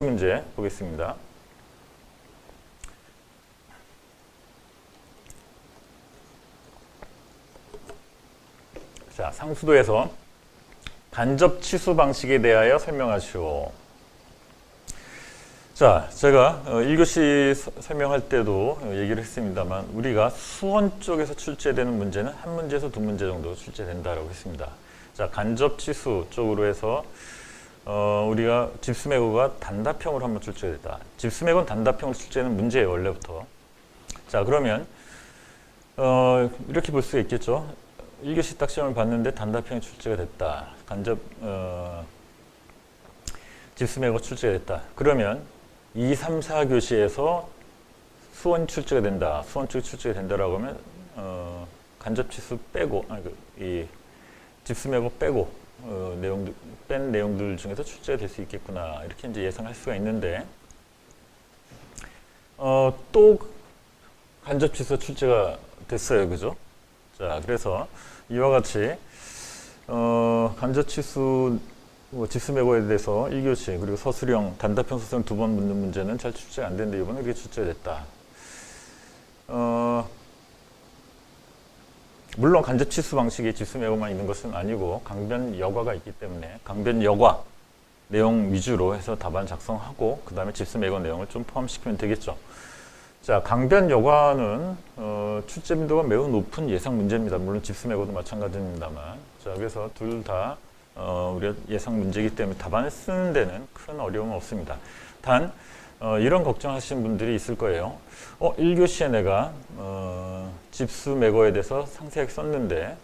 문제 보겠습니다. 자, 상수도에서 간접 치수 방식에 대하여 설명하시오. 자, 제가 1교시 설명할 때도 얘기를 했습니다만 우리가 수원 쪽에서 출제되는 문제는 한 문제에서 두 문제 정도 출제된다라고 했습니다. 자, 간접 치수 쪽으로 해서 우리가 집수매고가 단답형으로 한번 출제됐다. 집수매고는 단답형으로 출제는 문제예요, 원래부터. 자, 그러면 이렇게 볼 수가 있겠죠. 1교시 딱 시험을 봤는데 단답형이 출제가 됐다. 간접 집수매고가 출제가 됐다. 그러면 2, 3, 4교시에서 수원 출제가 된다. 수원 쪽이 출제가 된다라고 하면 간접 치수 빼고 이 집수매고 빼고 뺀 내용들 중에서 출제가 될 수 있겠구나, 이렇게 이제 예상할 수가 있는데, 또 간접치수 출제가 됐어요, 그죠? 자, 그래서 이와 같이 간접치수 집수매고에 대해서 1교시 그리고 서술형 단답형 서술형 두 번 묻는 문제는 잘 출제가 안 되는데 이번에 이렇게 출제가 됐다. 물론 간접치수 방식이 집수매고만 있는 것은 아니고 강변여과가 있기 때문에 강변여과 내용 위주로 해서 답안 작성하고 그 다음에 집수매고 내용을 좀 포함시키면 되겠죠. 자, 강변여과는 출제 빈도가 매우 높은 예상 문제입니다. 물론 집수매고도 마찬가지입니다만. 자, 그래서 둘 다 우리가 예상 문제이기 때문에 답안을 쓰는 데는 큰 어려움은 없습니다. 단 이런 걱정하시는 분들이 있을 거예요. 1교시에 내가 집수매고에 대해서 상세하게 썼는데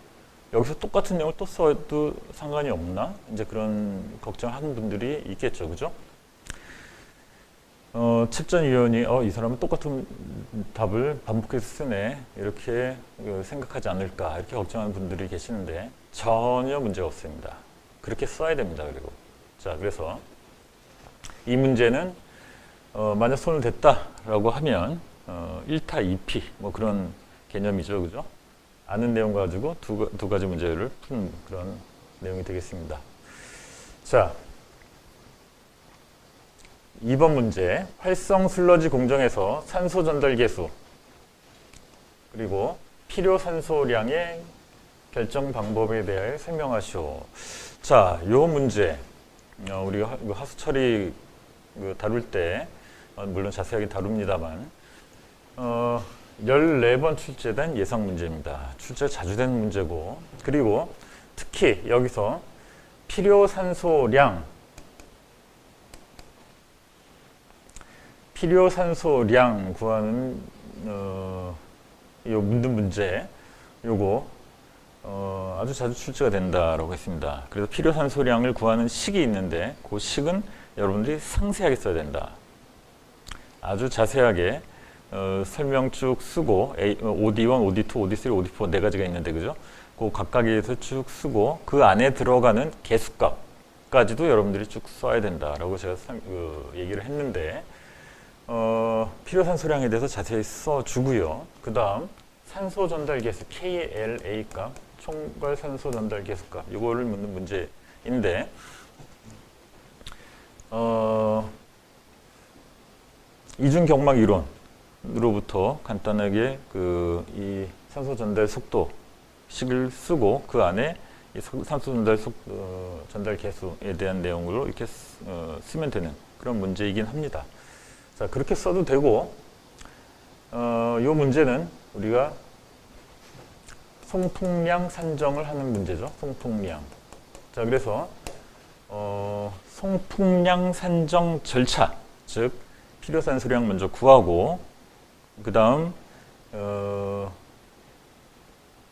여기서 똑같은 내용을 또 써도 상관이 없나? 이제 그런 걱정하는 분들이 있겠죠, 그죠? 책전위원이 이 사람은 똑같은 답을 반복해서 쓰네, 이렇게 생각하지 않을까, 이렇게 걱정하는 분들이 계시는데 전혀 문제가 없습니다. 그렇게 써야 됩니다. 그리고 자, 그래서 이 문제는 만약 손을 댔다라고 하면 1타 2피 뭐 그런 개념이죠, 그죠? 아는 내용 가지고 두 가지 문제를 푸는 그런 내용이 되겠습니다. 자, 2번 문제, 활성 슬러지 공정에서 산소 전달 계수 그리고 필요 산소량의 결정 방법에 대해 설명하시오. 자, 요 문제 우리가 하수 처리 다룰 때 물론 자세하게 다룹니다만 14번 출제된 예상 문제입니다. 출제 자주 되는 문제고, 그리고 특히 여기서 필요 산소량 구하는 요 묻는 문제, 요거 아주 자주 출제가 된다라고 했습니다. 그래서 필요 산소량을 구하는 식이 있는데 그 식은 여러분들이 상세하게 써야 된다. 아주 자세하게 설명 쭉 쓰고 OD1, OD2, OD3, OD4 네 가지가 있는데, 그죠? 그 각각에서 쭉 쓰고 그 안에 들어가는 개수값까지도 여러분들이 쭉 써야 된다라고 제가 얘기를 했는데, 필요 산소량에 대해서 자세히 써주고요. 그 다음 산소 전달 개수 KLA 값, 총괄 산소 전달 개수 값, 이거를 묻는 문제인데, 이중 경막 이론으로부터 간단하게 이 산소 전달 속도 식을 쓰고 그 안에 이 산소 전달 개수에 대한 내용으로 이렇게 쓰면 되는 그런 문제이긴 합니다. 자, 그렇게 써도 되고, 이 문제는 우리가 송풍량 산정을 하는 문제죠. 송풍량. 자, 그래서 송풍량 산정 절차, 즉 필요 산소량 먼저 구하고 그 다음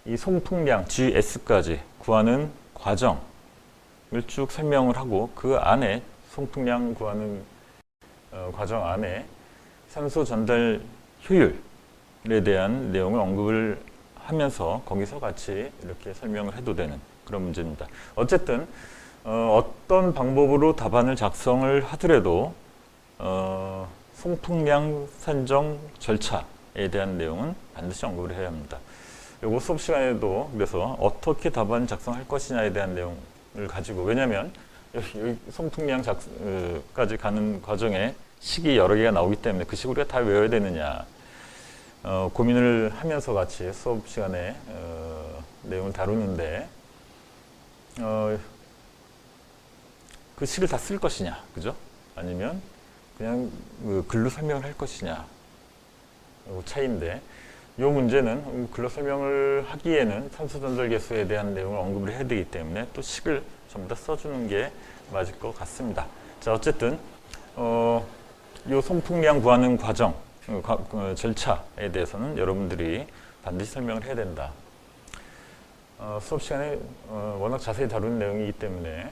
이 송풍량 GS까지 구하는 과정을 쭉 설명을 하고 그 안에 송풍량 구하는 과정 안에 산소 전달 효율에 대한 내용을 언급을 하면서 거기서 같이 이렇게 설명을 해도 되는 그런 문제입니다. 어쨌든 어떤 방법으로 답안을 작성을 하더라도 송풍량 산정 절차에 대한 내용은 반드시 언급을 해야 합니다. 요거 수업 시간에도 그래서 어떻게 답안 작성할 것이냐에 대한 내용을 가지고, 왜냐하면 여기 송풍량까지 가는 과정에 식이 여러 개가 나오기 때문에 그 식을 우리가 다 외워야 되느냐 고민을 하면서 같이 수업 시간에 내용을 다루는데 그 식을 다 쓸 것이냐, 그죠? 아니면 그냥 글로 설명을 할 것이냐 차이인데 이 문제는 글로 설명을 하기에는 산소전달계수에 대한 내용을 언급을 해야 되기 때문에 또 식을 전부 다 써주는 게 맞을 것 같습니다. 자, 어쨌든 이 송풍량 구하는 과정, 절차에 대해서는 여러분들이 반드시 설명을 해야 된다. 수업 시간에 워낙 자세히 다루는 내용이기 때문에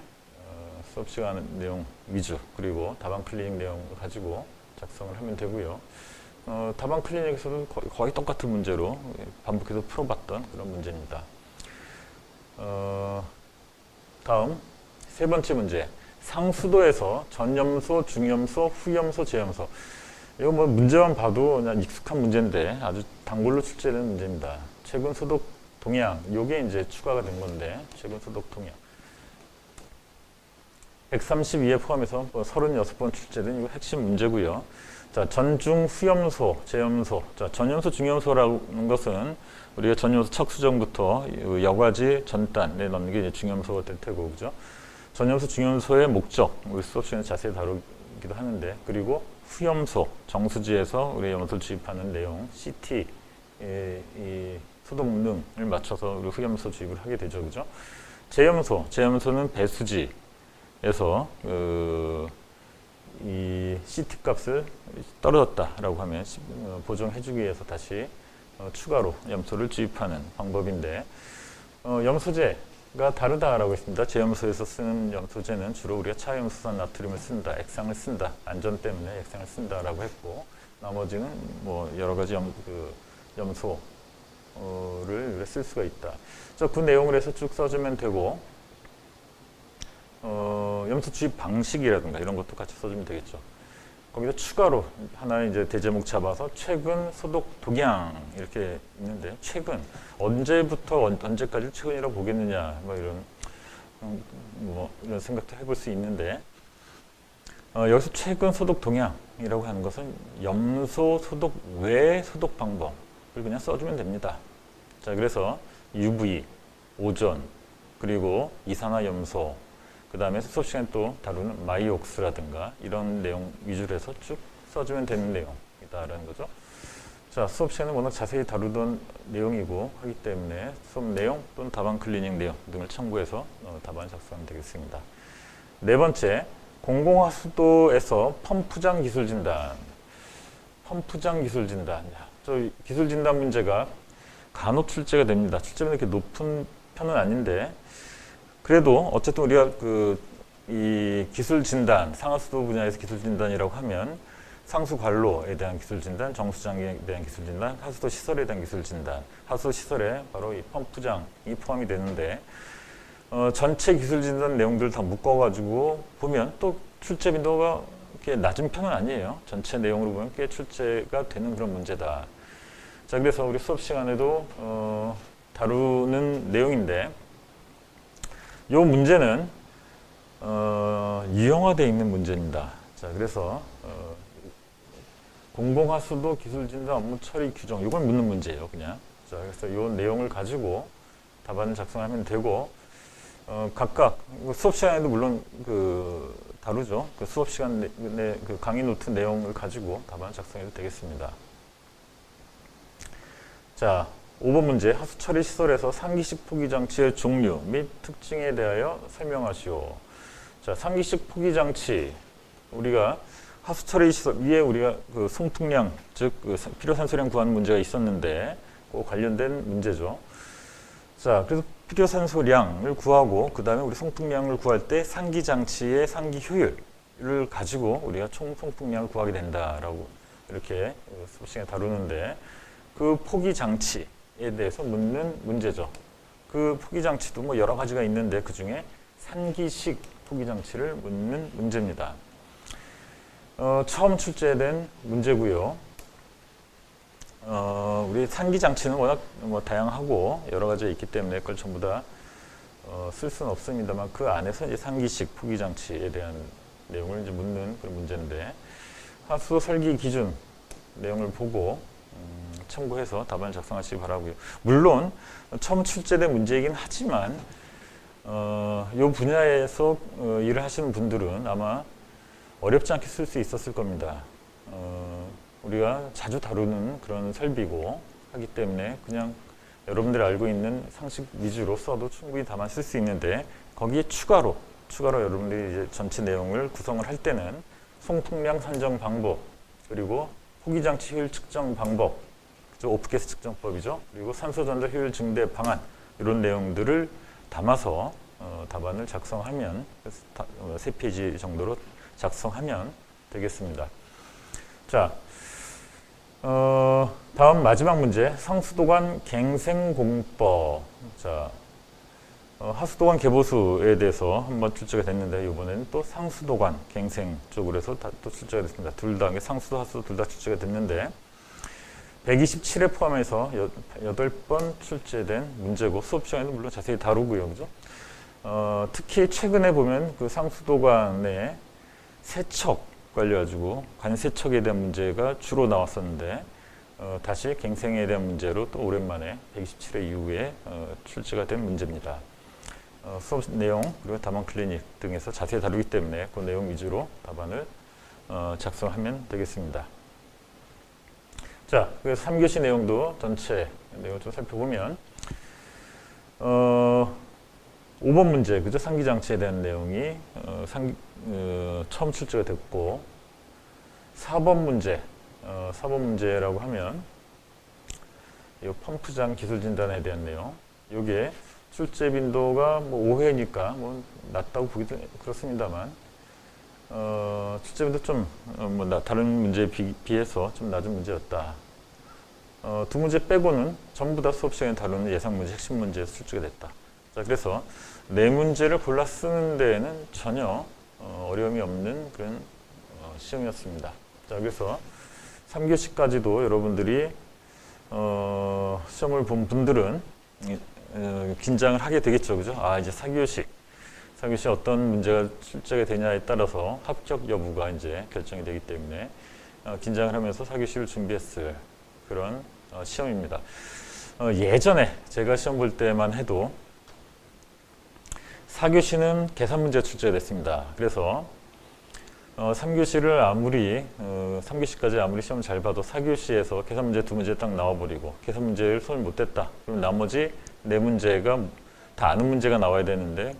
수업 시간 내용 위주 그리고 답안 클리닉 내용을 가지고 작성을 하면 되고요. 답안 클리닉에서도 거의 똑같은 문제로 반복해서 풀어봤던 그런 문제입니다. 다음 세 번째 문제. 상수도에서 전염소, 중염소, 후염소, 제염소. 이거 뭐 문제만 봐도 그냥 익숙한 문제인데 아주 단골로 출제되는 문제입니다. 최근 소독 동향, 요게 이제 추가가 된 건데 최근 소독 동향. 132회 포함해서 36번 출제된 이거 핵심 문제고요. 자, 전중 후염소, 제염소. 자, 전염소, 중염소라는 것은 우리가 전염소 척수정부터 여과지, 전단에 넣는 게 이제 중염소가 될 테고, 그죠? 전염소, 중염소의 목적, 우리 수업 시간에 자세히 다루기도 하는데, 그리고 후염소, 정수지에서 우리 염소를 주입하는 내용, CT, 이 소독 능을 맞춰서 우리 후염소 주입을 하게 되죠, 그죠? 제염소는 배수지에서 이 CT 값을 떨어졌다라고 하면 보정해주기 위해서 다시 추가로 염소를 주입하는 방법인데 염소제가 다르다라고 했습니다. 제염소에서 쓰는 염소제는 주로 우리가 차염수산 나트륨을 쓴다, 액상을 쓴다, 안전 때문에 액상을 쓴다라고 했고 나머지는 뭐 여러 가지 염소를 쓸 수가 있다. 그 내용을 해서 쭉 써주면 되고 염소 주입 방식이라든가 이런 것도 같이 써주면 되겠죠. 거기서 추가로 하나의 이제 대제목 잡아서 최근 소독 동향 이렇게 있는데 최근 언제부터 언제까지 최근이라고 보겠느냐 뭐 이런 생각도 해볼 수 있는데 여기서 최근 소독 동향이라고 하는 것은 염소 소독 외 소독 방법을 그냥 써주면 됩니다. 자, 그래서 UV, 오존, 그리고 이산화염소 그 다음에 수업 시간에 또 다루는 마이옥스라든가 이런 내용 위주로 해서 쭉 써주면 되는 내용이다라는 거죠. 자, 수업 시간에 워낙 자세히 다루던 내용이고 하기 때문에 수업 내용 또는 답안 클리닉 내용 등을 참고해서 답안 작성하면 되겠습니다. 네 번째, 공공하수도에서 펌프장 기술 진단. 펌프장 기술 진단. 저 기술 진단 문제가 간혹 출제가 됩니다. 출제는 이렇게 높은 편은 아닌데 그래도 어쨌든 우리가 이 기술 진단, 상하수도 분야에서 기술 진단이라고 하면 상수 관로에 대한 기술 진단, 정수장에 대한 기술 진단, 하수도 시설에 대한 기술 진단, 하수도 시설에 바로 이 펌프장이 포함이 되는데 전체 기술 진단 내용들을 다 묶어가지고 보면 또 출제 빈도가 이렇게 낮은 편은 아니에요. 전체 내용으로 보면 꽤 출제가 되는 그런 문제다. 자, 그래서 우리 수업 시간에도 다루는 내용인데 이 문제는 유형화되어 있는 문제입니다. 자, 그래서 공공하수도 기술진단 업무 처리 규정 이걸 묻는 문제예요, 그냥. 자, 그래서 이 내용을 가지고 답안을 작성하면 되고 각각 수업 시간에도 물론 다루죠. 수업 시간 내 강의 노트 내용을 가지고 답안을 작성해도 되겠습니다. 자. 5번 문제, 하수 처리 시설에서 상기식 포기 장치의 종류 및 특징에 대하여 설명하시오. 자, 상기식 포기 장치. 우리가 하수 처리 시설 위에 우리가 송풍량, 즉 필요산소량 구하는 문제가 있었는데 그 관련된 문제죠. 자, 그래서 필요산소량을 구하고 그 다음에 우리 송풍량을 구할 때 상기 장치의 상기 효율을 가지고 우리가 총 송풍량을 구하게 된다라고 이렇게 수업 시간에 다루는데 그 포기 장치 에 대해서 묻는 문제죠. 그 포기장치도 뭐 여러 가지가 있는데 그 중에 상기식 포기장치를 묻는 문제입니다. 처음 출제된 문제고요. 우리 상기장치는 워낙 뭐 다양하고 여러 가지가 있기 때문에 그걸 전부 다 쓸 수는 없습니다만 그 안에서 이제 상기식 포기장치에 대한 내용을 이제 묻는 그런 문제인데 하수도 설계 기준 내용을 보고 참고해서 답안을 작성하시기 바라고요. 물론 처음 출제된 문제이긴 하지만 이 분야에서 일을 하시는 분들은 아마 어렵지 않게 쓸 수 있었을 겁니다. 우리가 자주 다루는 그런 설비고 하기 때문에 그냥 여러분들이 알고 있는 상식 위주로 써도 충분히 답안 쓸 수 있는데 거기에 추가로 여러분들이 이제 전체 내용을 구성을 할 때는 송풍량 산정 방법 그리고 포기장치 효율 측정 방법 오프게스 측정법이죠. 그리고 산소 전달 효율 증대 방안 이런 내용들을 담아서 답안을 작성하면 3페이지 정도로 작성하면 되겠습니다. 자, 다음 마지막 문제 상수도관 갱생공법. 자, 하수도관 개보수에 대해서 한번 출제가 됐는데 이번에는 또 상수도관 갱생 쪽으로 해서 또 출제가 됐습니다. 둘 다 상수도 하수도 둘 다 출제가 됐는데 127회 포함해서 8번 출제된 문제고 수업 시간에도 물론 자세히 다루고요. 그죠? 특히 최근에 보면 그 상수도관의 세척 관련해가지고 관세척에 대한 문제가 주로 나왔었는데 다시 갱생에 대한 문제로 또 오랜만에 127회 이후에 출제가 된 문제입니다. 수업 내용 그리고 답안 클리닉 등에서 자세히 다루기 때문에 그 내용 위주로 답안을 작성하면 되겠습니다. 자, 그래서 3교시 내용도 전체 내용을 좀 살펴보면 5번 문제, 그죠? 상기장치에 대한 내용이 처음 출제가 됐고 4번 문제, 4번 문제라고 하면 이 펌프장 기술 진단에 대한 내용 이게 출제 빈도가 뭐 5회니까 뭐 낮다고 보기도 그렇습니다만 출제 빈도 좀 다른 문제에 비해서 좀 낮은 문제였다. 두 문제 빼고는 전부 다 수업 시간에 다루는 예상 문제, 핵심 문제에서 출제가 됐다. 자, 그래서 네 문제를 골라 쓰는 데에는 전혀 어려움이 없는 그런 시험이었습니다. 자, 그래서 3교시까지도 여러분들이 시험을 본 분들은 긴장을 하게 되겠죠. 그죠? 아, 이제 4교시 어떤 문제가 출제가 되냐에 따라서 합격 여부가 이제 결정이 되기 때문에 긴장을 하면서 4교시를 준비했을 그런 시험입니다. 예전에 제가 시험 볼 때만 해도 4교시는 계산 문제가 출제가 됐습니다. 그래서 3교시를 아무리 3교시까지 아무리 시험을 잘 봐도 4교시에서 계산 문제 2문제 딱 나와버리고 계산 문제를 손을 못 댔다. 그럼 나머지 4문제가 다 아는 문제가 나와야 되는데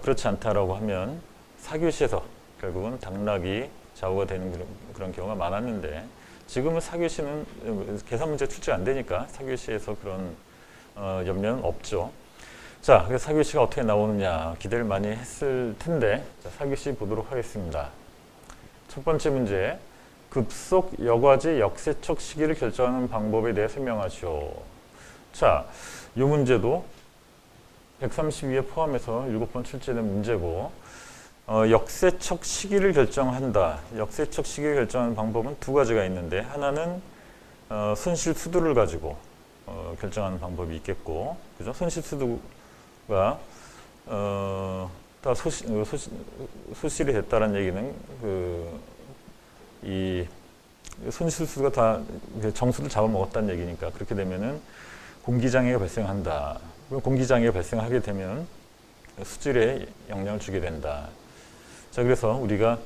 그렇지 않다라고 하면 4교시에서 결국은 당락이 좌우가 되는 그런 경우가 많았는데 지금은 4교시는 계산 문제 출제가 안 되니까 4교시에서 그런 염려는 없죠. 자, 그래서 4교시가 어떻게 나오느냐 기대를 많이 했을 텐데 자, 4교시 보도록 하겠습니다. 첫 번째 문제, 급속 여과지 역세척 시기를 결정하는 방법에 대해 설명하시오. 자, 이 문제도 132회 포함해서 7번 출제된 문제고 역세척 시기를 결정한다. 역세척 시기를 결정하는 방법은 두 가지가 있는데 하나는 손실 수두를 가지고 결정하는 방법이 있겠고, 그죠? 손실 수두가 다 소실이 됐다는 얘기는 이 손실 수두가 다 정수를 잡아먹었다는 얘기니까 그렇게 되면은 공기장애가 발생한다. 공기장애가 발생하게 되면 수질에 영향을 주게 된다. 자, 그래서 우리가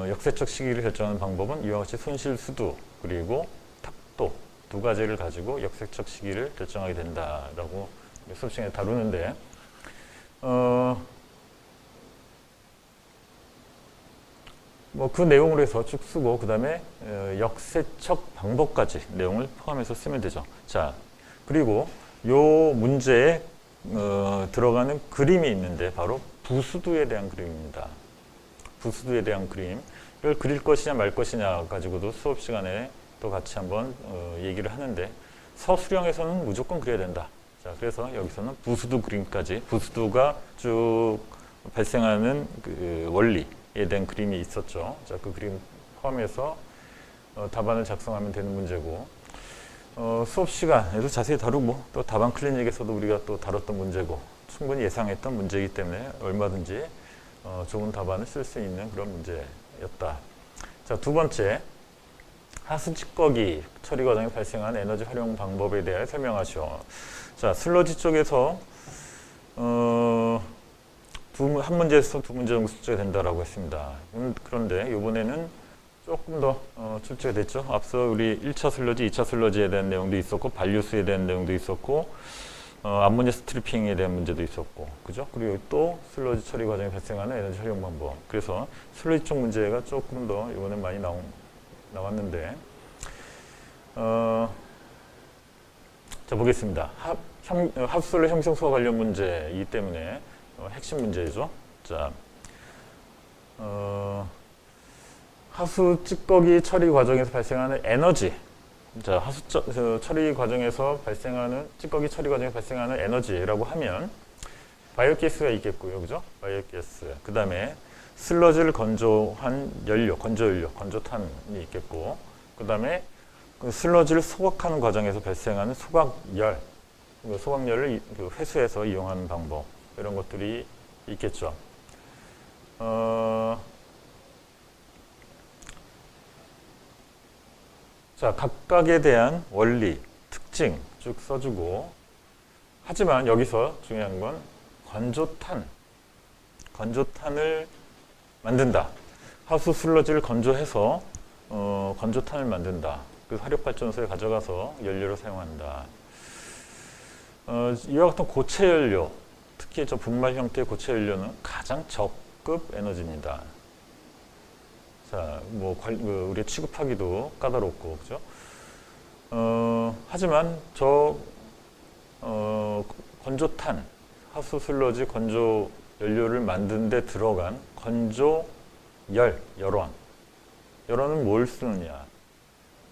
역세척 시기를 결정하는 방법은 이와 같이 손실 수두 그리고 탁도 두 가지를 가지고 역세척 시기를 결정하게 된다라고 수업 시간에 다루는데 뭐 그 내용으로 해서 쭉 쓰고 그 다음에 역세척 방법까지 내용을 포함해서 쓰면 되죠. 자, 그리고 요 문제에 들어가는 그림이 있는데 바로 부수두에 대한 그림입니다. 부수두에 대한 그림. 이걸 그릴 것이냐 말 것이냐 가지고도 수업 시간에 또 같이 한번 얘기를 하는데 서술형에서는 무조건 그려야 된다. 자, 그래서 여기서는 부수두 그림까지 부수두가 쭉 발생하는 그 원리에 대한 그림이 있었죠. 자, 그 그림 포함해서 답안을 작성하면 되는 문제고 수업 시간에도 자세히 다루고 또 답안 클리닉에서도 우리가 또 다뤘던 문제고 충분히 예상했던 문제이기 때문에 얼마든지 좋은 답안을 쓸 수 있는 그런 문제였다. 자, 두 번째, 하수 찌꺼기 처리 과정에 발생한 에너지 활용 방법에 대해 설명하시오. 자, 슬러지 쪽에서 한 문제에서 두 문제 정도 출제가 된다라고 했습니다. 그런데 이번에는 조금 더 출제가 됐죠. 앞서 우리 1차 슬러지, 2차 슬러지에 대한 내용도 있었고, 반류수에 대한 내용도 있었고, 암모니아 스트리핑에 대한 문제도 있었고, 그죠? 그리고 또 슬러지 처리 과정에 발생하는 에너지 활용 방법. 그래서 슬러지 쪽 문제가 조금 더 이번엔 많이 나왔는데, 자, 보겠습니다. 합수슬러 형성소와 관련 문제이기 때문에 핵심 문제죠. 자, 하수 찌꺼기 처리 과정에서 발생하는 에너지. 자, 하수 처리 과정에서 발생하는 찌꺼기 처리 과정에서 발생하는 에너지라고 하면 바이오가스가 있겠고요, 그죠? 바이오가스. 그 다음에 슬러지를 건조한 연료, 건조연료, 건조탄이 있겠고, 그 다음에 그 슬러지를 소각하는 과정에서 발생하는 소각열, 그 소각열을 회수해서 이용하는 방법, 이런 것들이 있겠죠. 자, 각각에 대한 원리, 특징 쭉 써주고, 하지만 여기서 중요한 건 건조탄을 만든다. 하수 슬러지를 건조해서 건조탄을 만든다. 그 화력발전소에 가져가서 연료로 사용한다. 이와 같은 고체 연료, 특히 저 분말 형태의 고체 연료는 가장 저급 에너지입니다. 자, 우리 취급하기도 까다롭고, 그죠? 하지만 건조탄, 하수 슬러지 건조 연료를 만드는 데 들어간 열원은 뭘 쓰느냐?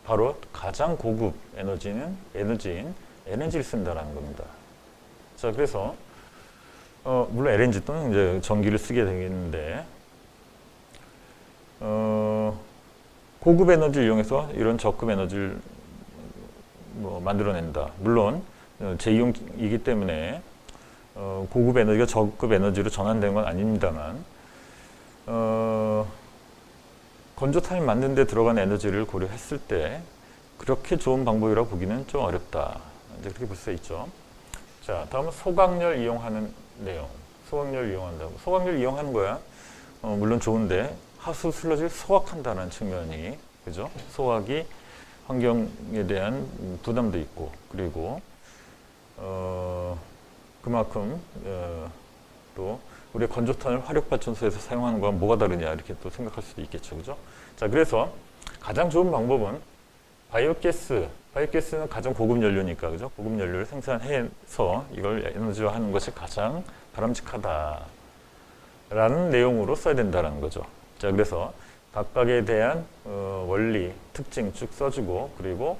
바로 가장 고급 에너지인 LNG를 쓴다라는 겁니다. 자, 그래서 물론 LNG 또는 이제 전기를 쓰게 되겠는데, 고급 에너지를 이용해서 이런 저급 에너지를 만들어낸다. 물론 재이용이기 때문에 고급 에너지가 저급 에너지로 전환된 건 아닙니다만, 건조탄을 만드는 데 들어간 에너지를 고려했을 때 그렇게 좋은 방법이라고 보기는 좀 어렵다. 이제 그렇게 볼 수 있죠. 자, 다음은 소각열 이용하는 내용. 소각열 이용한다고. 소각열 이용하는 거야. 물론 좋은데 하수 슬러지를 소각한다는 측면이, 그죠? 소각이 환경에 대한 부담도 있고, 그리고 그만큼 또 우리 건조탄을 화력발전소에서 사용하는 거와 뭐가 다르냐 이렇게 또 생각할 수도 있겠죠, 그죠? 자, 그래서 가장 좋은 방법은 바이오가스는 가장 고급 연료니까, 그죠? 고급 연료를 생산해서 이걸 에너지화하는 것이 가장 바람직하다라는 내용으로 써야 된다는 거죠. 자, 그래서 각각에 대한 원리, 특징 쭉 써주고, 그리고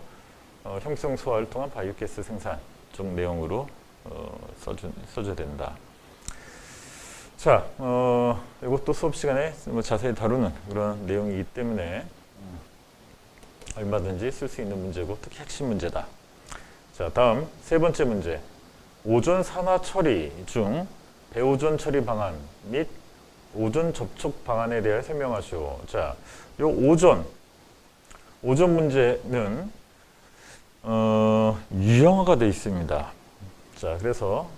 형성 소화를 통한 바이오가스 생산 쪽 내용으로 써줘야 된다. 자, 이것도 수업 시간에 자세히 다루는 그런 내용이기 때문에 얼마든지 쓸 수 있는 문제고, 특히 핵심 문제다. 자, 다음 세 번째 문제. 오존 산화 처리 중 배오존 처리 방안 및 오존 접촉 방안에 대해 설명하시오. 자, 요 오존 문제는 유형화가 되어 있습니다. 자, 그래서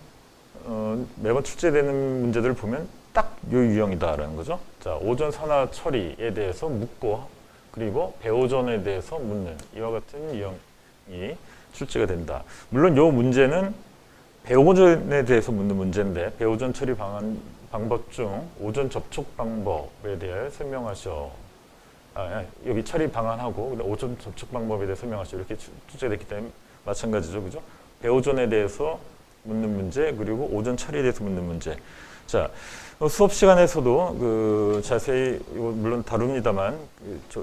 매번 출제되는 문제들을 보면 딱 요 유형이다라는 거죠. 자, 오존 산화 처리에 대해서 묻고, 그리고 배오존에 대해서 묻는 이와 같은 유형이 출제가 된다. 물론 요 문제는 배오존에 대해서 묻는 문제인데, 배오존 처리 방법 중 오존 접촉 방법에 대해 설명하셔. 여기 처리 방안하고 오존 접촉 방법에 대해 설명하셔. 이렇게 출제됐기 때문에 마찬가지죠, 그죠? 배오존에 대해서 묻는 문제, 그리고 오존 처리에 대해서 묻는 문제. 자, 수업 시간에서도 자세히 물론 다룹니다만,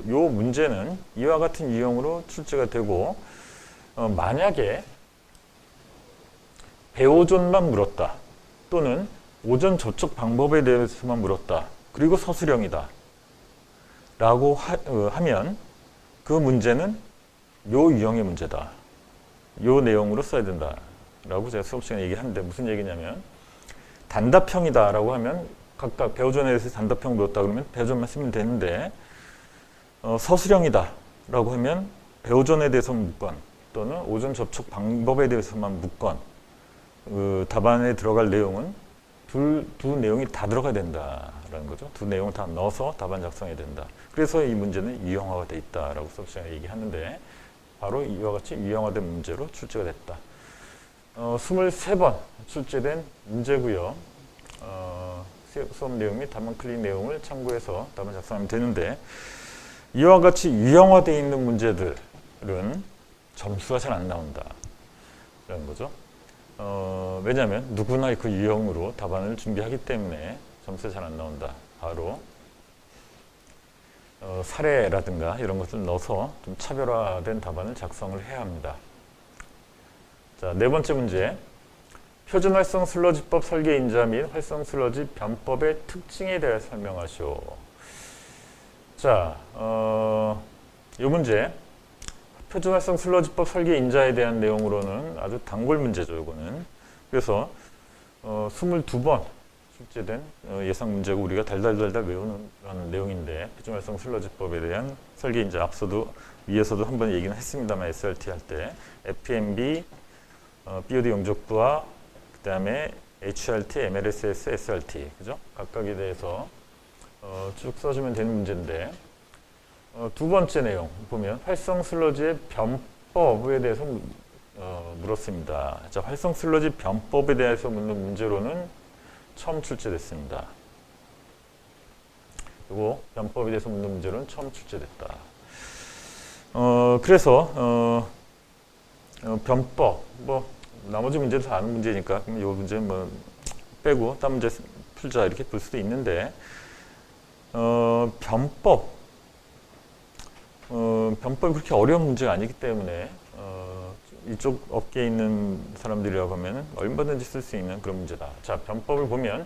요 문제는 이와 같은 유형으로 출제가 되고, 만약에 배오존만 물었다, 또는 오존 접촉 방법에 대해서만 물었다, 그리고 서술형이다 라고 하면 그 문제는 요 유형의 문제다, 요 내용으로 써야 된다 라고 제가 수업 시간에 얘기하는데, 무슨 얘기냐면 단답형이다라고 하면 각각 배우전에 대해서 단답형 배웠다 그러면 배우전만 쓰면 되는데 서술형이다라고 하면 배우전에 대해서 묻건 또는 오전 접촉 방법에 대해서만 묻건 그 답안에 들어갈 내용은 두 내용이 다 들어가야 된다라는 거죠. 두 내용을 다 넣어서 답안 작성해야 된다. 그래서 이 문제는 유형화가 돼 있다라고 수업 시간에 얘기하는데 바로 이와 같이 유형화된 문제로 출제가 됐다. 23번 출제된 문제고요. 수업 내용 및 답안 클릭 내용을 참고해서 답안 작성하면 되는데 이와 같이 유형화되어 있는 문제들은 점수가 잘 안 나온다 라는 거죠. 왜냐하면 누구나 그 유형으로 답안을 준비하기 때문에 점수가 잘 안 나온다. 바로 사례라든가 이런 것을 넣어서 좀 차별화된 답안을 작성을 해야 합니다. 자, 네 번째 문제. 표준 활성 슬러지법 설계 인자 및 활성 슬러지 변법의 특징에 대해 설명하시오. 자, 이 문제. 표준 활성 슬러지법 설계 인자에 대한 내용으로는 아주 단골 문제죠, 이거는. 그래서 22번 출제된 예상 문제고 우리가 달달달달 외우는 내용인데 표준 활성 슬러지법에 대한 설계 인자 앞서도 위에서도 한번 얘기는 했습니다만 SRT 할 때 FMB, BOD 용접부와 그 다음에 HRT, MLSS, SRT 그죠? 각각에 대해서 쭉 써주면 되는 문제인데 두 번째 내용 보면 활성 슬러지의 변법에 대해서 물었습니다. 자, 활성 슬러지 변법에 대해서 묻는 문제로는 처음 출제됐습니다. 그리고 변법에 대해서 묻는 문제로는 처음 출제됐다. 그래서 변법 뭐 나머지 문제도 다 아는 문제니까 그럼 이 문제 뭐 빼고 딴 문제 풀자 이렇게 볼 수도 있는데 변법이 그렇게 어려운 문제가 아니기 때문에 이쪽 업계에 있는 사람들이라고 하면 얼마든지 쓸 수 있는 그런 문제다. 자, 변법을 보면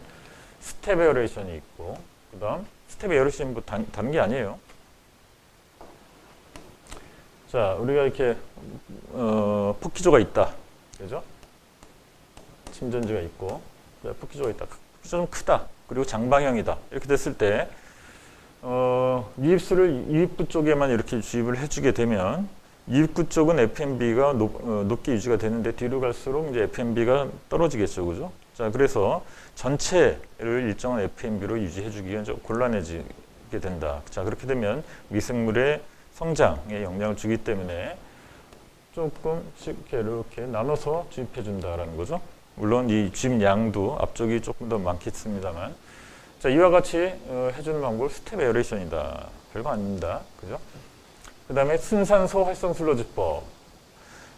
스텝 에어레이션이 있고 그 다음 스텝 에어레이션이 뭐 다른 게 아니에요. 자, 우리가 이렇게 폭기조가 있다. 그죠? 침전지가 있고 폭기조가 있다. 폭기조 좀 크다. 그리고 장방형이다. 이렇게 됐을 때 유입수를 유입부 쪽에만 이렇게 주입을 해주게 되면 유입구 쪽은 FMB가 높게 유지가 되는데 뒤로 갈수록 이제 FMB가 떨어지겠죠, 그죠? 자, 그래서 전체를 일정한 FMB로 유지해주기가 좀 곤란해지게 된다. 자, 그렇게 되면 미생물의 성장에 영향을 주기 때문에 조금씩 이렇게 나눠서 주입해준다라는 거죠. 물론 이 주입 양도 앞쪽이 조금 더 많겠습니다만. 자, 이와 같이 해주는 방법 스텝 에어레이션이다. 별거 아닙니다. 그죠? 그 다음에 순산소 활성 슬러지법.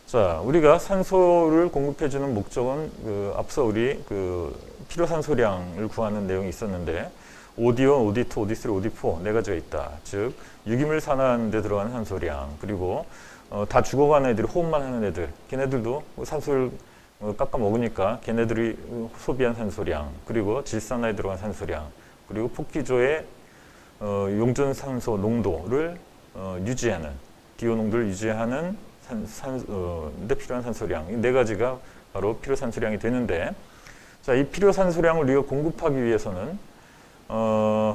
자, 우리가 산소를 공급해주는 목적은 앞서 우리 필요 산소량을 구하는 내용이 있었는데 OD1, OD2, OD3, OD4 네 가지가 있다. 즉 유기물 산화하는 데 들어가는 산소량 그리고 다 죽어가는 애들이 호흡만 하는 애들 걔네들도 산소를 깎아 먹으니까 걔네들이 소비한 산소량 그리고 질산화에 들어간 산소량 그리고 폭기조의 용존 산소 농도를 유지하는 DO 농도를 유지하는 데 필요한 산소량 이 네 가지가 바로 필요 산소량이 되는데 자, 이 필요 산소량을 우리가 공급하기 위해서는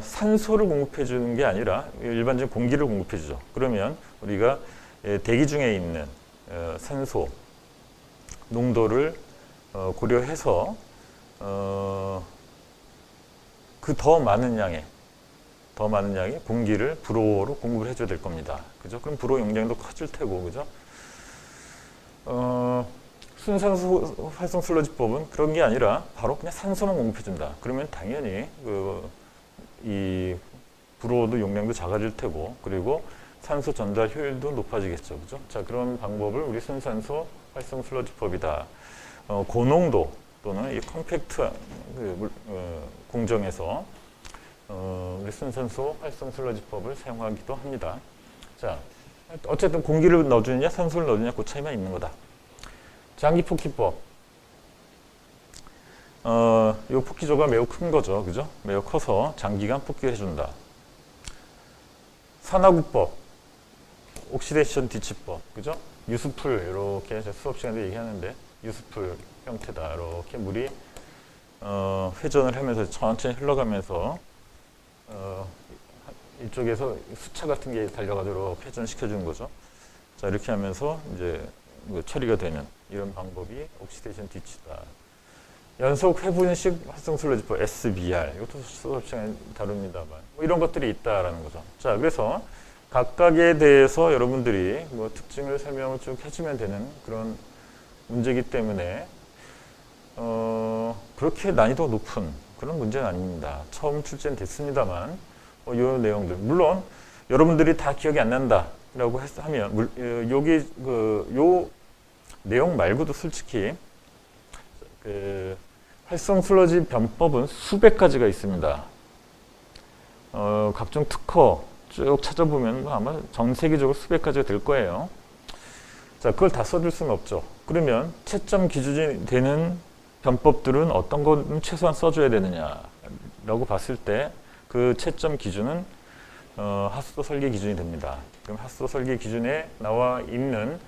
산소를 공급해 주는 게 아니라 일반적인 공기를 공급해 주죠. 그러면 우리가 대기 중에 있는 산소 농도를 고려해서 그 더 많은 양의 공기를 불호로 공급을 해줘야 될 겁니다. 그죠? 그럼 불호 용량도 커질 테고, 그죠? 순산소 활성 슬러지법은 그런 게 아니라 바로 그냥 산소만 공급해준다. 그러면 당연히 이 불호도 용량도 작아질 테고, 그리고 산소 전달 효율도 높아지겠죠, 그죠? 자, 그런 방법을 우리 순산소 활성 슬러지법이다. 고농도 또는 이 컴팩트한 공정에서 우리 순산소 활성 슬러지법을 사용하기도 합니다. 자, 어쨌든 공기를 넣어주느냐 산소를 넣어주느냐 그 차이만 있는 거다. 장기 폭기법. 이 폭기조가 매우 큰 거죠, 그죠? 매우 커서 장기간 폭기를 해준다. 산화구법, 옥시데이션 디치법, 그죠? 유수풀 이렇게 수업 시간에 얘기하는데 유수풀 형태다. 이렇게 물이 회전을 하면서 천천히 흘러가면서 이쪽에서 수차 같은 게 달려가도록 회전시켜주는 거죠. 자, 이렇게 하면서 이제 처리가 되는 이런 방법이 옥시데이션 뒤치다. 연속 회분식 활성 슬러지포 SBR, 이것도 수업 시간에 다룹니다만 뭐 이런 것들이 있다라는 거죠. 자, 그래서 각각에 대해서 여러분들이 뭐 특징을 설명을 쭉 해주면 되는 그런 문제이기 때문에 그렇게 난이도 높은 그런 문제는 아닙니다. 처음 출제는 됐습니다만 이 내용들 물론 여러분들이 다 기억이 안 난다라고 하면 여기 요 내용 말고도 솔직히 활성 슬러지 변법은 수백 가지가 있습니다. 각종 특허 쭉 찾아보면 아마 전 세계적으로 수백 가지가 될 거예요. 자, 그걸 다 써줄 수는 없죠. 그러면 채점 기준이 되는 변법들은 어떤 건 최소한 써줘야 되느냐라고 봤을 때 그 채점 기준은 하수도 설계 기준이 됩니다. 그럼 하수도 설계 기준에 나와 있는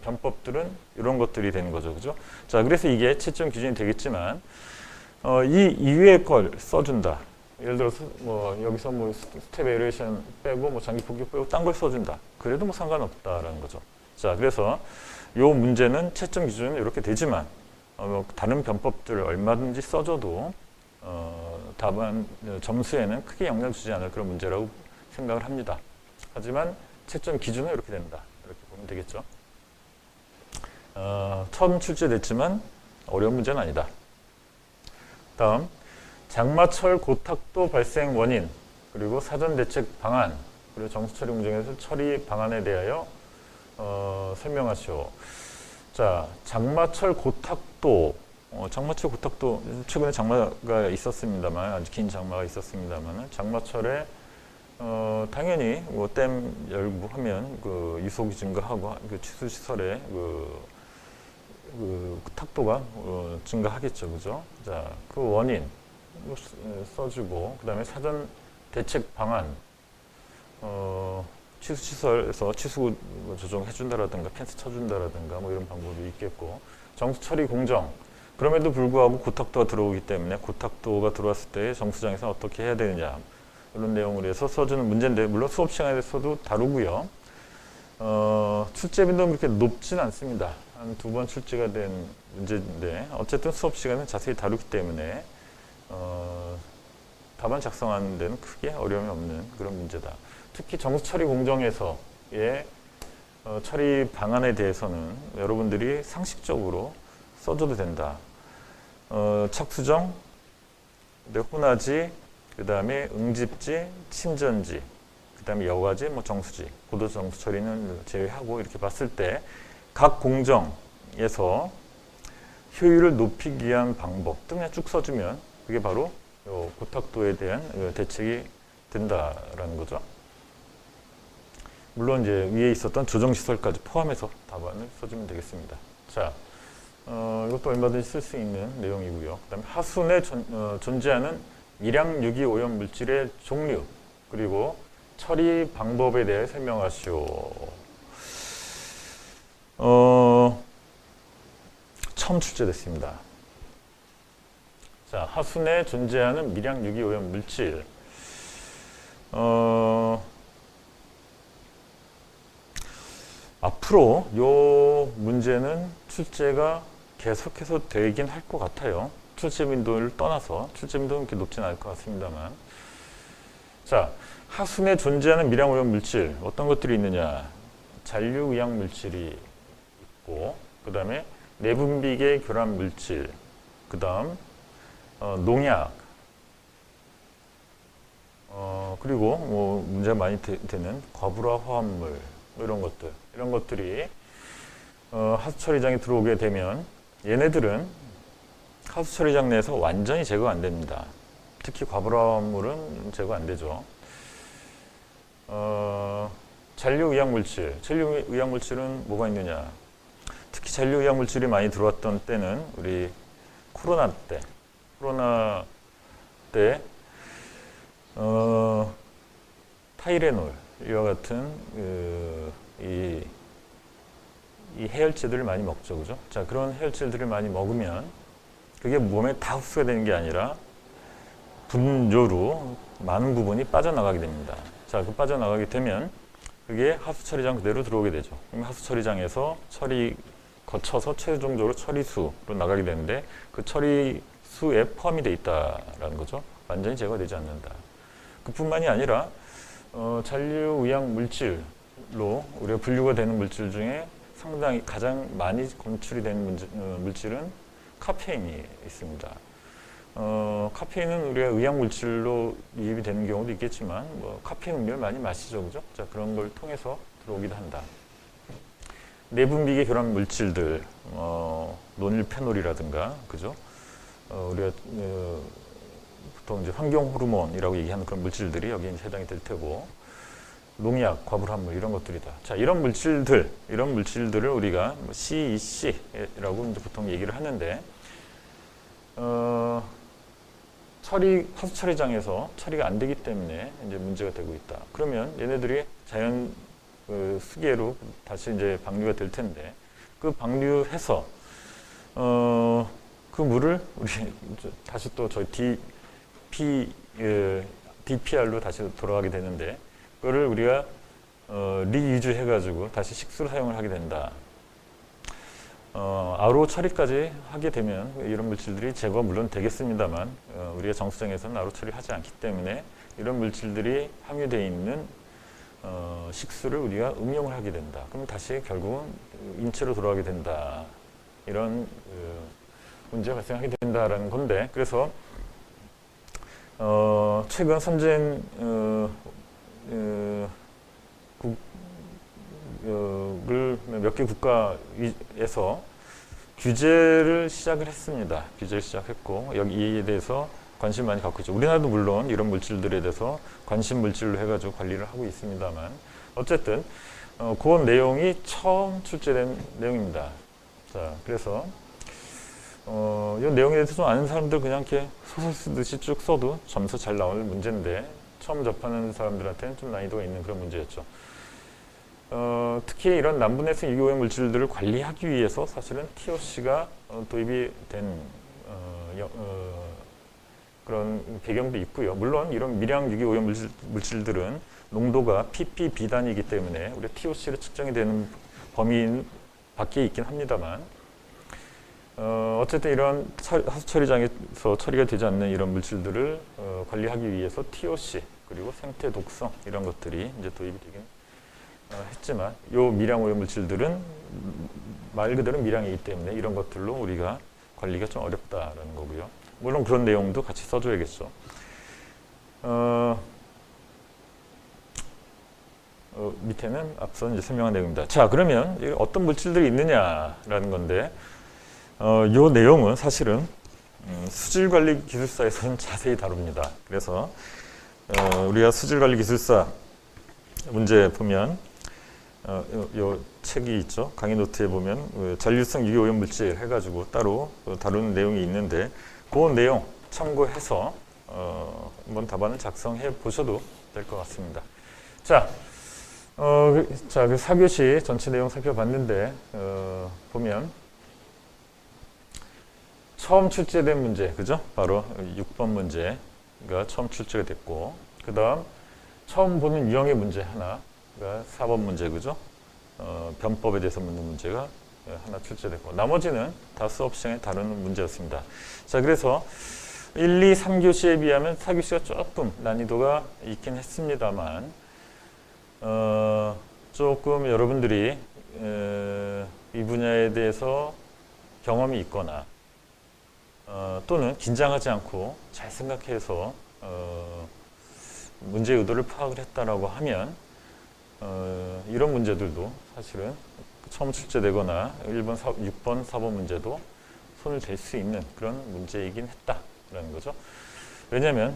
변법들은 이런 것들이 되는 거죠, 그죠? 자, 그래서 이게 채점 기준이 되겠지만 이 이외의 걸 써준다. 예를 들어서 뭐 여기서 뭐 스텝 에레이션 빼고 뭐 장기 폭격 빼고 딴 걸 써준다. 그래도 뭐 상관없다라는 거죠. 자, 그래서 요 문제는 채점 기준은 이렇게 되지만 다른 변법들을 얼마든지 써줘도 답안 점수에는 크게 영향을 주지 않을 그런 문제라고 생각을 합니다. 하지만 채점 기준은 이렇게 된다. 이렇게 보면 되겠죠. 처음 출제됐지만 어려운 문제는 아니다. 다음, 장마철 고탁도 발생 원인, 그리고 사전 대책 방안, 그리고 정수 처리 공정에서 처리 방안에 대하여 설명하시오. 자, 장마철 고탁도, 장마철 고탁도 최근에 장마가 있었습니다만, 아주 긴 장마가 있었습니다만, 장마철에 당연히 뭐 댐 열고 하면 그 유속이 증가하고 그 취수 시설의 그 탁도가 증가하겠죠, 그죠? 자, 그 원인 써주고, 그 다음에 사전 대책 방안, 취수 시설에서 취수 조정해준다라든가 펜스 쳐준다라든가 뭐 이런 방법이 있겠고, 정수 처리 공정. 그럼에도 불구하고 고탁도가 들어오기 때문에 고탁도가 들어왔을 때 정수장에서 어떻게 해야 되느냐 이런 내용을 해서 써주는 문제인데, 물론 수업 시간에서도 다루고요. 출제 빈도는 그렇게 높진 않습니다. 한 2번 출제가 된 문제인데 어쨌든 수업 시간은 자세히 다루기 때문에 답안 작성하는 데는 크게 어려움이 없는 그런 문제다. 특히 정수 처리 공정에서의 처리 방안에 대해서는 여러분들이 상식적으로 써줘도 된다. 착수정, 혼화지, 그 다음에 응집지, 침전지, 그 다음에 여과지, 뭐 정수지, 고도 정수 처리는 제외하고 이렇게 봤을 때 각 공정에서 효율을 높이기 위한 방법 등 그냥 쭉 써주면 그게 바로 고탁도에 대한 대책이 된다라는 거죠. 물론 이제 위에 있었던 조정시설까지 포함해서 답안을 써주면 되겠습니다. 자, 이것도 얼마든지 쓸 수 있는 내용이고요. 그 다음에 하수내 존재하는 미량 유기 오염 물질의 종류, 그리고 처리 방법에 대해 설명하시오. 처음 출제됐습니다. 자, 하수내에 존재하는 미량 유기 오염 물질. 앞으로 이 문제는 출제가 계속해서 되긴 할 것 같아요. 출제 빈도를 떠나서 출제 빈도는 그렇게 높지는 않을 것 같습니다만. 자, 하수내에 존재하는 미량 오염 물질 어떤 것들이 있느냐? 잔류 의약 물질이 있고, 그 다음에 내분비계 교란 물질, 그 다음 농약, 그리고 뭐 문제가 많이 되는 과불화 화합물 이런 것들이 하수 처리장에 들어오게 되면 얘네들은 하수 처리장 내에서 완전히 제거가 안 됩니다. 특히 과불화 화합물은 제거 안 되죠. 잔류 의약물질, 잔류 의약물질은 뭐가 있느냐? 특히 잔류 의약물질이 많이 들어왔던 때는 우리 코로나 때 타이레놀 이와 같은 이 해열제들을 많이 먹죠, 그죠? 자, 그런 해열제들을 많이 먹으면 그게 몸에 다 흡수가 되는 게 아니라 분뇨로 많은 부분이 빠져나가게 됩니다. 자, 그 빠져나가게 되면 그게 하수 처리장 그대로 들어오게 되죠. 그럼 하수 처리장에서 처리 거쳐서 최종적으로 처리수로 나가게 되는데 그 처리수에 포함이 돼 있다라는 거죠. 완전히 제거되지 않는다. 그뿐만이 아니라 잔류의약 물질로 우리가 분류가 되는 물질 중에 상당히 가장 많이 검출이 되는 물질은 카페인이 있습니다. 카페인은 우리가 의약 물질로 이입이 되는 경우도 있겠지만 카페인 음료를 많이 마시죠, 그죠? 자, 그런 걸 통해서 들어오기도 한다. 내분비계 결합 물질들, 노닐페놀이라든가, 그죠? 우리가 보통 이제 환경 호르몬이라고 얘기하는 그런 물질들이 여기에 해당이 될 테고, 농약, 과불합물 이런 것들이다. 자, 이런 물질들을 우리가 CEC라고 이제 보통 얘기를 하는데, 하수 처리장에서 처리가 안 되기 때문에 이제 문제가 되고 있다. 그러면 얘네들이 자연 수계로 다시 이제 방류가 될 텐데, 그 방류해서 그 물을 우리 다시 또 저희 DPR로 다시 돌아가게 되는데, 그거를 우리가 리유즈 해가지고 다시 식수로 사용을 하게 된다. RO 처리까지 하게 되면 이런 물질들이 제거가 물론 되겠습니다만 우리가 정수장에서는 RO 처리하지 않기 때문에 이런 물질들이 함유되어 있는 식수를 우리가 음용을 하게 된다. 그럼 다시 결국은 인체로 돌아가게 된다. 이런 문제가 발생하게 된다라는 건데, 그래서 최근 선진 몇 개 국가에서 규제를 시작을 했습니다. 규제를 시작했고 여기에 대해서 관심 많이 갖고 있죠. 우리나라도 물론 이런 물질들에 대해서 관심 물질로 해가지고 관리를 하고 있습니다만, 어쨌든 그 내용이 처음 출제된 내용입니다. 자, 그래서 이 내용에 대해서 좀 아는 사람들 그냥 이렇게 소설 쓰듯이 쭉 써도 점수 잘 나올 문제인데, 처음 접하는 사람들한테는 좀 난이도가 있는 그런 문제였죠. 특히 이런 남분해성 유기오염 물질들을 관리하기 위해서 사실은 TOC가 도입이 된 그런 배경도 있고요. 물론 이런 미량 유기오염 물질들은 농도가 ppb단이기 때문에 우리 TOC로 측정이 되는 범위 밖에 있긴 합니다만, 어쨌든 이런 하수 처리장에서 처리가 되지 않는 이런 물질들을 관리하기 위해서 TOC 그리고 생태 독성 이런 것들이 이제 도입이 되긴 했지만, 요 미량 오염 물질들은 말 그대로 미량이기 때문에 이런 것들로 우리가 관리가 좀 어렵다라는 거고요. 물론 그런 내용도 같이 써줘야겠죠. 밑에는 앞서 이제 설명한 내용입니다. 자, 그러면 어떤 물질들이 있느냐라는 건데, 요 내용은 사실은 수질관리 기술사에서는 자세히 다룹니다. 그래서 우리가 수질관리 기술사 문제 보면 요 책이 있죠. 강의 노트에 보면 잔류성 유기오염 물질 해가지고 따로 다루는 내용이 있는데, 그 내용 참고해서 한번 답안을 작성해 보셔도 될 것 같습니다. 자, 그 4교시 전체 내용 살펴봤는데, 보면 처음 출제된 문제, 그죠? 바로 6번 문제가 처음 출제가 됐고, 그 다음 처음 보는 유형의 문제 하나가 4번 문제, 그죠? 변법에 대해서 묻는 문제가 하나 출제됐고, 나머지는 다 수업 시간에 다루는 문제였습니다. 자, 그래서 1, 2, 3교시에 비하면 4교시가 조금 난이도가 있긴 했습니다만, 조금 여러분들이 이 분야에 대해서 경험이 있거나 또는 긴장하지 않고 잘 생각해서 문제의 의도를 파악을 했다라고 하면 이런 문제들도 사실은 처음 출제되거나 1번, 6번, 4번 문제도 손을 댈 수 있는 그런 문제이긴 했다라는 거죠. 왜냐하면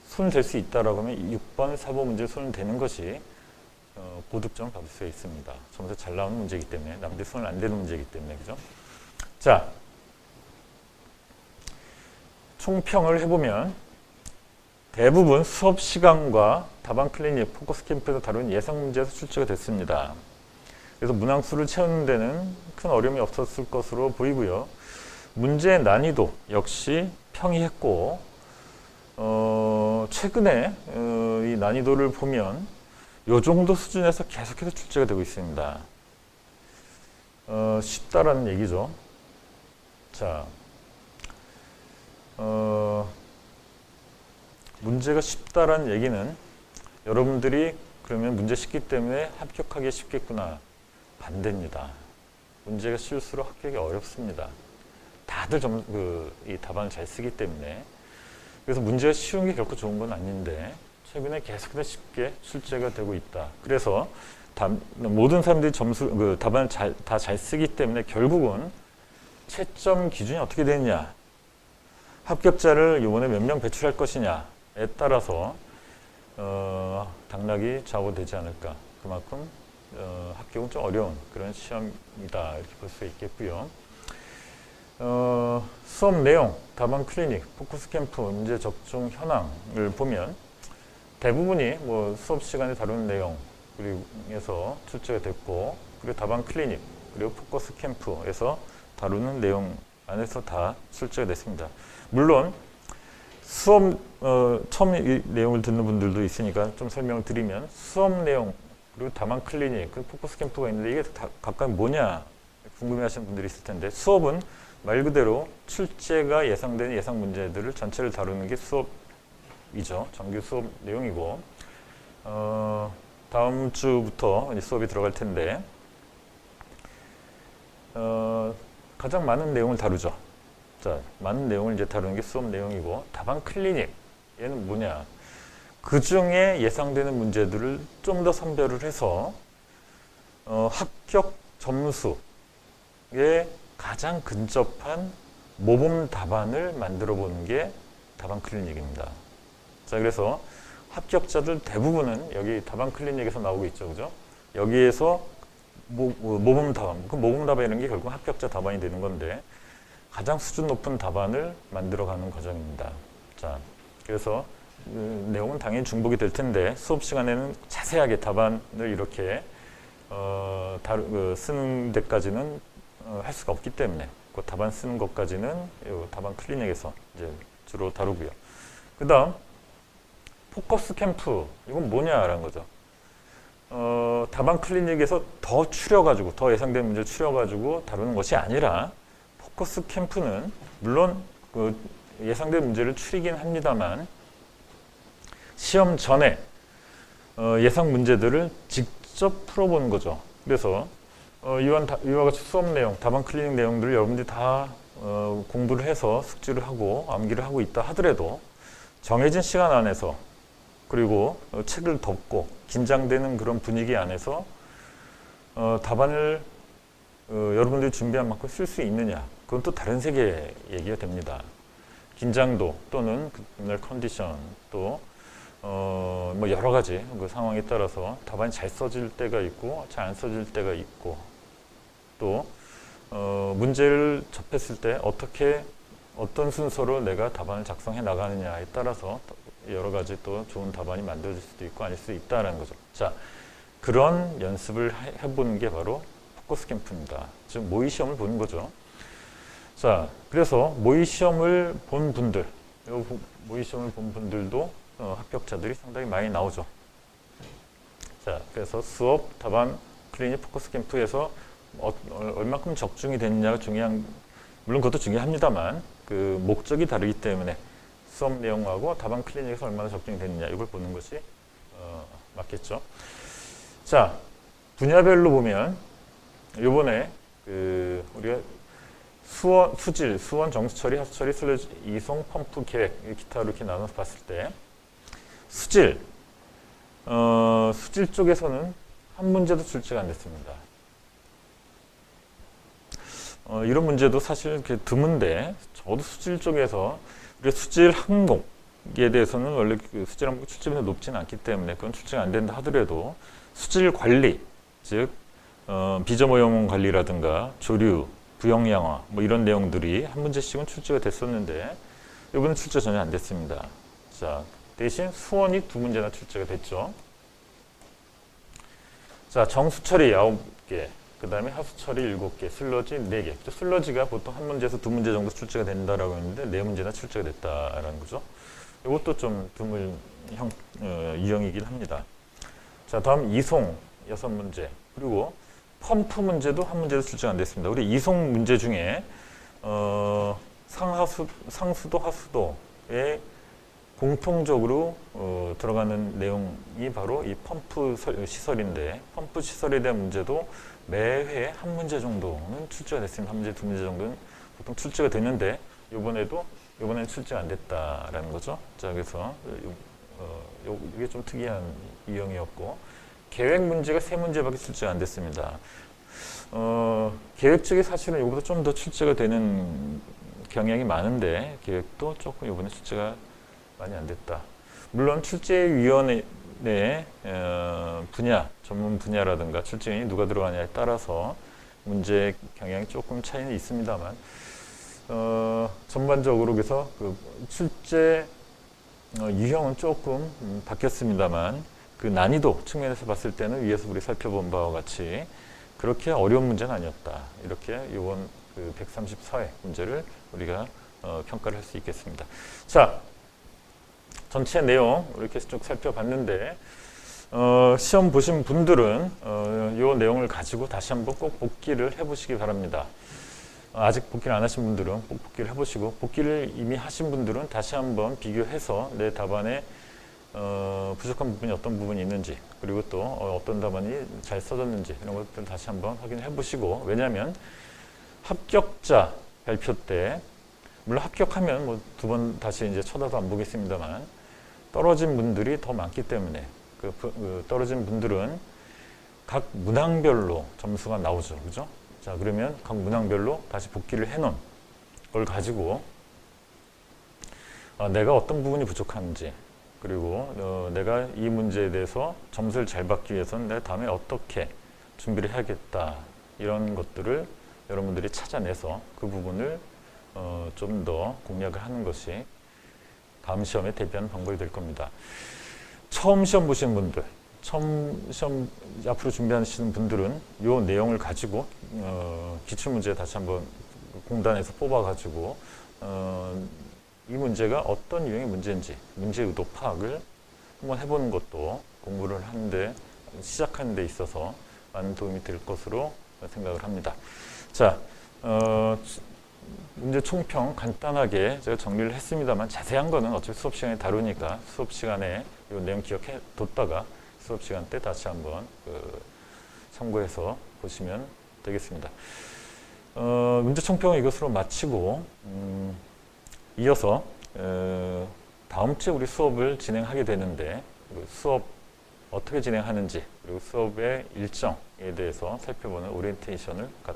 손을 댈 수 있다라고 하면 6번, 4번 문제에 손을 대는 것이 고득점을 받을 수 있습니다. 점수 잘 나오는 문제이기 때문에, 남들 손을 안 대는 문제이기 때문에, 그죠? 자, 총평을 해보면 대부분 수업 시간과 답안 클리닉, 포커스 캠프에서 다룬 예상 문제에서 출제가 됐습니다. 그래서 문항수를 채우는 데는 큰 어려움이 없었을 것으로 보이고요. 문제의 난이도 역시 평이했고, 최근에 이 난이도를 보면 요 정도 수준에서 계속해서 출제가 되고 있습니다. 쉽다라는 얘기죠. 자, 문제가 쉽다라는 얘기는 여러분들이 그러면 문제 쉽기 때문에 합격하기 쉽겠구나. 반대입니다. 문제가 쉬울수록 합격이 어렵습니다. 다들 이 답안을 잘 쓰기 때문에. 그래서 문제가 쉬운 게 결코 좋은 건 아닌데 최근에 계속해서 쉽게 출제가 되고 있다. 그래서 모든 사람들이 답안을 다 잘 쓰기 때문에 결국은 채점 기준이 어떻게 되느냐, 합격자를 이번에 몇 명 배출할 것이냐에 따라서 당락이 좌우되지 않을까. 그만큼 합격은 좀 어려운 그런 시험이다 이렇게 볼 수 있겠고요. 수업 내용, 답안 클리닉, 포커스 캠프, 문제 적중 현황을 보면 대부분이 수업 시간에 다루는 내용 그리고에서 출제가 됐고, 그리고 답안 클리닉 그리고 포커스 캠프에서 다루는 내용 안에서 다 출제가 됐습니다. 물론 수업 처음 이 내용을 듣는 분들도 있으니까 좀 설명을 드리면, 수업 내용 그리고 답안 클리닉 그리고 포커스 캠프가 있는데 이게 각각 뭐냐 궁금해하시는 분들이 있을 텐데, 수업은 말 그대로 출제가 예상되는 예상 문제들을 전체를 다루는 게 수업이죠. 정규 수업 내용이고, 다음 주부터 이제 수업이 들어갈 텐데 가장 많은 내용을 다루죠. 자, 많은 내용을 이제 다루는 게 수업 내용이고, 답안 클리닉 얘는 뭐냐? 그 중에 예상되는 문제들을 좀 더 선별을 해서 합격 점수에 가장 근접한 모범 답안을 만들어 보는 게 답안 클리닉입니다. 자, 그래서 합격자들 대부분은 여기 답안 클리닉에서 나오고 있죠, 그죠? 여기에서 모범 답안, 그 모범 답안이라는 게 결국 합격자 답안이 되는 건데, 가장 수준 높은 답안을 만들어가는 과정입니다. 자, 그래서 내용은 당연히 중복이 될 텐데 수업 시간에는 자세하게 답안을 이렇게 쓰는 데까지는 할 수가 없기 때문에 그 답안 쓰는 것까지는 답안 클리닉에서 이제 주로 다루고요. 그 다음 포커스 캠프, 이건 뭐냐라는 거죠. 답안 클리닉에서 더 추려가지고, 더 예상된 문제를 추려가지고 다루는 것이 아니라, 포커스 캠프는 물론 그 예상된 문제를 추리긴 합니다만 시험 전에 예상 문제들을 직접 풀어보는 거죠. 그래서 이와 같이 수업 내용, 답안 클리닉 내용들을 여러분들이 다 공부를 해서 숙지를 하고 암기를 하고 있다 하더라도 정해진 시간 안에서, 그리고 책을 덮고 긴장되는 그런 분위기 안에서 답안을 여러분들이 준비한 만큼 쓸 수 있느냐, 그건 또 다른 세계의 얘기가 됩니다. 긴장도 또는 그날 컨디션 또 뭐 여러 가지 그 상황에 따라서 답안이 잘 써질 때가 있고 잘 안 써질 때가 있고, 또 문제를 접했을 때 어떤 순서로 내가 답안을 작성해 나가느냐에 따라서 여러 가지 또 좋은 답안이 만들어질 수도 있고 아닐 수도 있다는 거죠. 자, 그런 연습을 해보는 게 바로 포커스 캠프입니다. 즉 모의 시험을 보는 거죠. 자, 그래서 모의 시험을 본 분들도 합격자들이 상당히 많이 나오죠. 자, 그래서 수업, 답안, 클리닉, 포커스 캠프에서 얼마큼 적중이 됐느냐가 물론 그것도 중요합니다만 그 목적이 다르기 때문에 수업 내용하고 답안 클리닉에서 얼마나 적중이 됐느냐 이걸 보는 것이 맞겠죠. 자, 분야별로 보면 요번에 우리가 수질, 수원, 정수처리, 하수처리, 슬러지, 이송, 펌프, 계획, 기타 이렇게 나눠서 봤을 때 수질 쪽에서는 한 문제도 출제가 안 됐습니다. 이런 문제도 사실 이렇게 드문데, 적어도 수질 쪽에서 우리가 수질 항목에 대해서는 원래 수질 항목 출제비는 높지는 않기 때문에 그건 출제가 안 된다 하더라도 수질 관리, 즉 비저모형 관리라든가 조류, 부형 양화 뭐 이런 내용들이 한 문제씩은 출제가 됐었는데 이번엔 출제 전혀 안 됐습니다. 자, 대신 수원이 2문제나 출제가 됐죠. 자, 정수처리 9개, 그 다음에 하수 처리 7개, 슬러지 4개. 슬러지가 보통 한 문제에서 두 문제 정도 출제가 된다라고 했는데 4문제나 출제가 됐다라는 거죠. 이것도 좀 드물 유형이긴 합니다. 자, 다음 이송 6문제. 그리고 펌프 문제도 한 문제도 출제가 안 됐습니다. 우리 이송 문제 중에 상수도 하수도에 공통적으로 들어가는 내용이 바로 이 펌프 시설인데, 펌프 시설에 대한 문제도 매회 한 문제 정도는 출제가 됐습니다. 한 문제, 두 문제 정도는 보통 출제가 되는데 이번에는 출제가 안 됐다라는 거죠. 자, 그래서 이게 좀 특이한 유형이었고, 계획 문제가 3문제밖에 출제가 안 됐습니다. 계획 쪽이 사실은 이거보다 좀 더 출제가 되는 경향이 많은데 계획도 조금 이번에 출제가 많이 안 됐다. 물론 출제위원회 분야, 전문 분야라든가 출제인이 누가 들어가냐에 따라서 문제 경향이 조금 차이는 있습니다만 전반적으로 그래서 그 출제 유형은 조금 바뀌었습니다만 그 난이도 측면에서 봤을 때는 위에서 우리 살펴본 바와 같이 그렇게 어려운 문제는 아니었다. 이렇게 이번 그 134회 문제를 우리가 평가를 할 수 있겠습니다. 자, 전체 내용 이렇게 쭉 살펴봤는데 시험 보신 분들은 이 내용을 가지고 다시 한번 꼭 복기를 해보시기 바랍니다. 아직 복기를 안 하신 분들은 꼭 복기를 해보시고, 복기를 이미 하신 분들은 다시 한번 비교해서 내 답안에 부족한 부분이 어떤 부분이 있는지, 그리고 또 어떤 답안이 잘 써졌는지 이런 것들을 다시 한번 확인해 보시고, 왜냐하면 합격자 발표 때 물론 합격하면 뭐 2번 다시 이제 쳐다도 안 보겠습니다만 떨어진 분들이 더 많기 때문에 그 떨어진 분들은 각 문항별로 점수가 나오죠, 그죠? 자, 그러면 각 문항별로 다시 복기를 해놓은 걸 가지고 내가 어떤 부분이 부족한지, 그리고 내가 이 문제에 대해서 점수를 잘 받기 위해서는 내가 다음에 어떻게 준비를 해야겠다, 이런 것들을 여러분들이 찾아내서 그 부분을 좀 더 공략을 하는 것이 다음 시험에 대비하는 방법이 될 겁니다. 처음 시험 보시는 분들, 처음 시험 앞으로 준비하시는 분들은 이 내용을 가지고 기출문제 다시 한번 공단에서 뽑아가지고 이 문제가 어떤 유형의 문제인지 문제 의도 파악을 한번 해보는 것도 공부를 하는데, 시작하는 데 있어서 많은 도움이 될 것으로 생각을 합니다. 자, 문제 총평 간단하게 제가 정리를 했습니다만 자세한 거는 어차피 수업 시간에 다루니까 수업 시간에 이 내용 기억해 뒀다가 수업 시간 때 다시 한번 참고해서 보시면 되겠습니다. 문제 총평은 이것으로 마치고 이어서 다음 주에 우리 수업을 진행하게 되는데, 수업 어떻게 진행하는지 그리고 수업의 일정에 대해서 살펴보는 오리엔테이션을